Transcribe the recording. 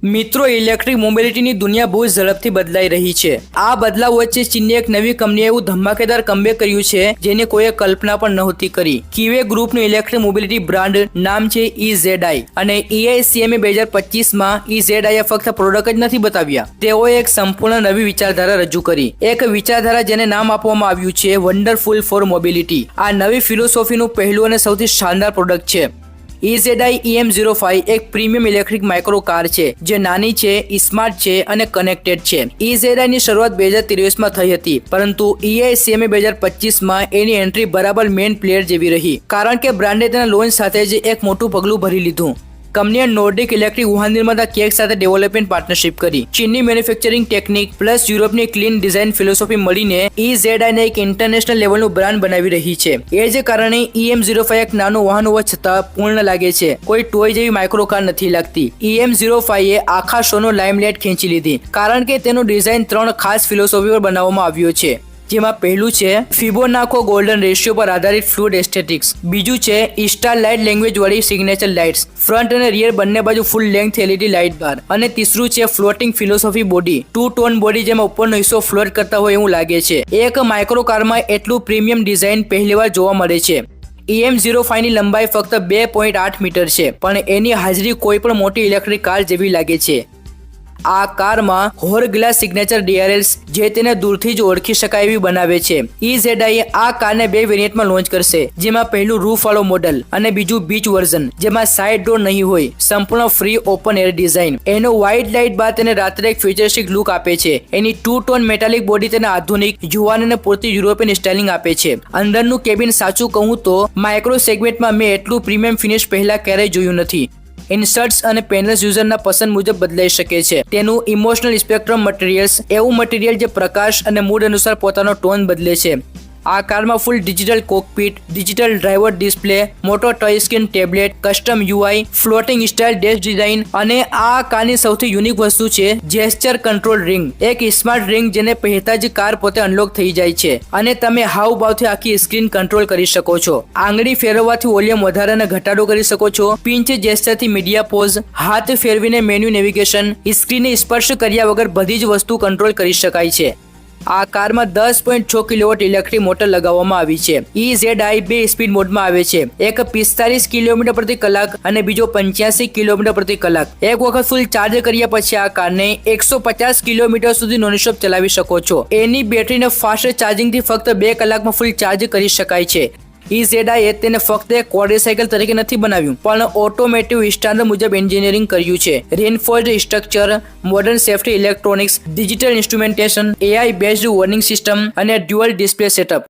મિત્રો, ઇલેક્ટ્રિક મોબિલિટીની દુનિયા બહુ ઝડપથી બદલાઈ રહી છે। આ બદલાવ વચ્ચે ચીનની એક નવી કંપનીએ એવું ધમાકેદાર કમબેક કર્યું છે જેની કોઈએ કલ્પના પણ નહોતી કરી। કિવે ગ્રુપનું ઇલેક્ટ્રિક મોબિલિટી બ્રાન્ડ નામ છે EZI અને EICMA 2025માં EZIએ ફક્ત પ્રોડક્ટ જ નથી બતાવ્યા, તેઓએ એક સંપૂર્ણ નવી વિચારધારા રજૂ કરી। એક વિચારધારા જેને નામ આપવામાં આવ્યું છે વન્ડરફુલ ફોર મોબિલિટી। આ નવી ફિલોસોફીનું પહેલું અને સૌથી શાનદાર પ્રોડક્ટ છે। EZI EM05 એક પ્રીમિયમ ઇલેક્ટ્રિક માઇક્રો કાર છે જે નાની છે, સ્માર્ટ છે અને કનેક્ટેડ છે। EZI ની શરૂઆત 2023માં થઈ હતી, પરંતુ EICMA 2025માં એની એન્ટ્રી બરાબર મેઇન પ્લેયર જેવી રહી, કારણ કે બ્રાન્ડે તેના લોન્ચ સાથે જ એક મોટું પગલું ભરી લીધું। કંપનીએ નોર્ડિક ઇલેક્ટ્રિક વાહન નિર્માતા કેક સાથે ડેવલપમેન્ટ પાર્ટનરશિપ કરી। ચીનની મેન્યુફેક્ચરિંગ ટેકનિક પ્લસ યુરોપની ક્લીન ડિઝાઇન ફિલોસોફી મળીને EZIને એક ઇન્ટરનેશનલ લેવલનું બ્રાન્ડ બનાવી રહી છે। એ જ કારણે EM05 એક નાનું વાહન હોવા છતાં પૂર્ણ લાગે છે, કોઈ ટોય જેવી માઇક્રો કાર નથી લાગતી। EM05એ આખા શોનો લાઇમલાઇટ ખેંચી લીધી, કારણ કે તેનું ડિઝાઇન 3 ખાસ ફિલોસોફી પર બનાવવામાં આવ્યો છે, જેમાં પહેલું છે ફિબોનાકો ગોલ્ડન રેશિયો પર આધારિત ફ્લુઇડ એસ્થેટિક્સ, બીજું છે સ્ટાર લાઇટ લેંગ્વેજ વાળી સિગ્નેચર લાઇટ્સ, ફ્રન્ટ અને રિયર બંને બાજુ ફૂલ લેન્થ LED લાઇટ બાર, અને ત્રીસરું છે floating philosophy body, 2 tone body જેમાં ઉપરનો હિસ્સો ફ્લોટ કરતા હોય એવું લાગે છે। એક માઇક્રો કારમાં એટલું પ્રીમિયમ ડિઝાઇન પહેલીવાર જોવા મળે છે। EM05 ની લંબાઈ ફક્ત 2.8 મીટર છે, પણ એની હાજરી કોઈ પણ મોટી ઇલેક્ટ્રિક કાર જેવી લાગે છે। આ કારમાં હોર ગ્લાસ સિગ્નેચર DRLs જે તેને દૂરથી જ ઓળખી શકાય એવી બનાવે છે। EZI આ કારને 2 વેરિયન્ટમાં લોન્ચ કરશે, જેમાં પહેલું રૂફ વાળો મોડલ અને બીજું બીચ વર્ઝન જેમાં સાઇડ ડોર નહીં હોય, સંપૂર્ણ ફ્રી ઓપન એર ડિઝાઇન। એનો વ્હાઇટ લાઇટ બાર તેને રાત્રે એક ફ્યુચરિસ્ટિક લુક આપે છે। એની 2 ટોન મેટાલિક બોડી તેને આધુનિક, જુવાન અને પૂરતી યુરોપિયન સ્ટાઇલિંગ આપે છે। અંદરનું કેબિન સાચું કહું તો માઇક્રો સેગમેન્ટમાં મેં એટલું પ્રીમિયમ ફિનિશ પહેલા ક્યારેય જોયું નથી। ઇન્સર્ટ્સ અને પેનલ્સ યુઝરના પસંદ મુજબ બદલાઈ શકે છે। તેનું ઇમોશનલ સ્પેક્ટ્રમ મટીરિયલ્સ એવું મટીરિયલ જે પ્રકાશ અને મૂડ અનુસાર પોતાનો ટોન બદલે છે। આ કારમાં full digital cockpit, digital driver display, મોટો touch screen tablet, custom UI, floating style dash design, અને આ કારની સૌથી યુનિક વસ્તુ છે જેસ્ચર કંટ્રોલ રિંગ, એક સ્માર્ટ રિંગ જેને પહેરતા જ કાર પોતે અનલોક થઈ જાય છે અને તમે હાવભાવથી આખી સ્ક્રીન કંટ્રોલ કરી શકો છો। આંગળી ફેરવવાથી વોલ્યુમ વધારે અને ઘટાડો કરી શકો છો, પિંચ જેસ્ચરથી મીડિયા પોઝ, હાથ ફેરવીને મેન્યુ નેવિગેશન, સ્ક્રીનને સ્પર્શ કર્યા વગર બધી જ વસ્તુ કંટ્રોલ કરી શકાય છે। આ કારમાં 10.6 કિલોવોટ ઇલેક્ટ્રિક મોટર લગાવવામાં આવી છે। EZI 2 સ્પીડ મોડમાં આવે છે, એક 45 કિલોમીટર પ્રતિ કલાક અને બીજો 85 કિલોમીટર પ્રતિ કલાક। એક વખત ફૂલ ચાર્જ કર્યા પછી આ કારને 150 કિલોમીટર સુધી નોનસ્ટોપ ચલાવી શકો છો। એની બેટરીને ફાસ્ટ ચાર્જિંગથી ફક્ત 2 કલાકમાં ફૂલ ચાર્જ કરી શકાય છે। EZIએ તેને ફક્ત એક ક્વોડ્રીસાયકલ તરીકે નથી બનાવ્યું, પણ ઓટોમેટિવ સ્ટાન્ડર્ડ મુજબ એન્જિનિયરિંગ કર્યું છે। Reinforced structure, modern safety electronics, digital instrumentation, AI based warning system અને ડ્યુઅલ ડિસ્પ્લે સેટઅપ।